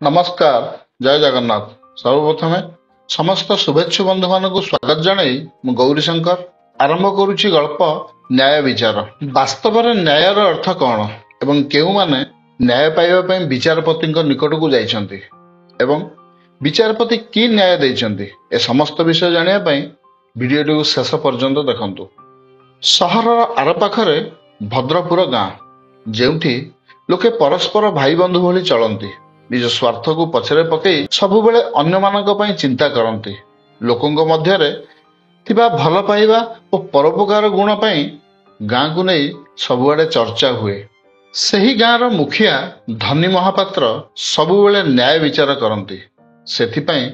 नमस्कार जय जगन्नाथ। सर्वप्रथमे समस्त शुभेच्छु बंधु मान स्वागत जनाई मु गौरीशंकर आरंभ करुछि गल्प न्याय विचार। वास्तव में न्यायर अर्थ कौन एवं केउ माने न्याय पाइबा पई विचारपति निकट को जाइछन्ति एवं विचारपति की न्याय देइछन्ति ए समस्त विषय जानिया पई भिडियोटी को शेष पर्यंत देखंतु। सहर आर पाखरे भद्रपुर गाँ जेउठी लोके परस्पर भाई बंधु भली चलती निज स्वार्थ को पछरे पकई सबुबेले अन्य मानक पई चिंता करती। लोकंग मध्यरे थिबा भल पाइबा और परोपकार गुण पई गाँ को नहीं सबुआडे चर्चा हुए। सही गाँर मुखिया धनी महापात्र सबुबेले न्याय विचार करती। सेथिपई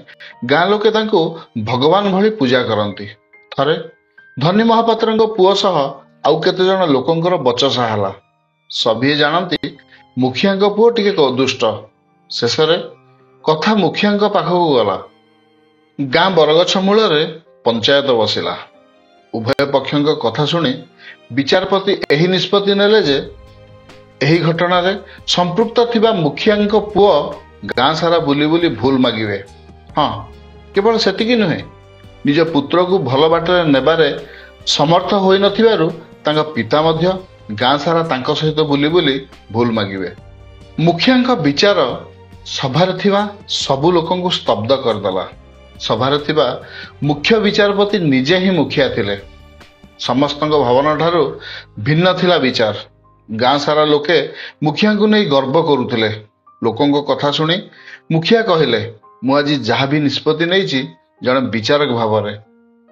गाँ लोके तांको भगवान भली पूजा करती। थरे धनी महापात्रंग पुओ सह आउ केते जण लोकंकर बचसा हला। सभी जानती मुखिया पुओ टिके दुष्ट। शेषरे कथा मुखिया पाखक गला। गाँ बरगछ मूल पंचायत बसिला। उभय पक्षों कथा शुणी विचारपति एही निष्पत्ति नेले जे एही घटना रे संपृक्त थिबा मुखिया पुओ गाँ सारा बुली बुली भूल मागिबे। हाँ, केवल सेतिकी नुहे, निज पुत्र को भल बाटरे नेबारे समर्थ होई नथिबारु तांका पिता मध्य गाँ सारा तांका सहित बुली बुली भूल मागिबे। मुखिया विचार सभारे थिबा सबु लोकंकु स्तब्ध करदेला। सभारे थिबा मुख्य विचारपति निजे ही मुखिया थिले। समस्तंक भावना ठारू भिन्न थिला विचार। गाँ सारा लोके मुखिया को नहीं गर्व करुथिले। लोकंक कथा शुणी मुखिया कहिले, मु आज जहाँ भी निष्पत्ति नैछि जणे विचारक भावरे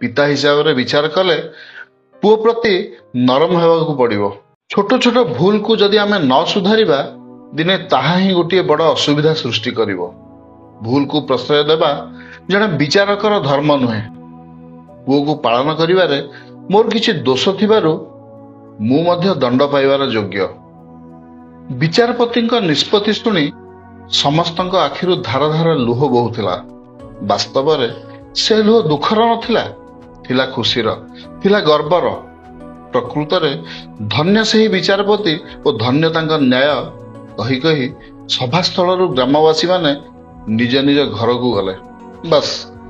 पिता हिसाब रे विचार कले पुओ प्रति नरम हेबाकू पड़िबो। छोट छोट भूल को जदि आमे न सुधारिबा दिने ताहा ही गोटे बड़ असुविधा सृष्टि करिवो। भूल को प्रश्रय देबा जणे विचारकर धर्म नुहे। पुओ को पालन करिवारे मोर किछि दोष थिबारु मु मध्य दंड पाइबार योग्य। विचारपतिंक निष्पत्ति शुणी समस्तंक आखिरु धार धार लुह बहुथिला। वास्तव रे से लुह दुखर नथिला, थिला खुशीर, थिला गर्वर। प्रकृत रे धन्य से ही विचारपति और धन्य तांका न्याय कही कही सभास्थल ग्रामवासी माने निज निज घर को गले। बस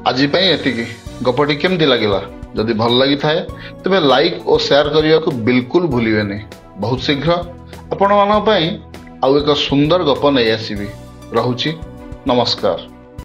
आज एतिकी। गपटी केमती लगिला? जदि भल लगी थाए तबे लाइक और शेयर करने को बिल्कुल भूलिबेनी। बहुत शीघ्र आपण मानक पई आउ एक सुंदर गप नहीं आसीबी। रहुची, नमस्कार।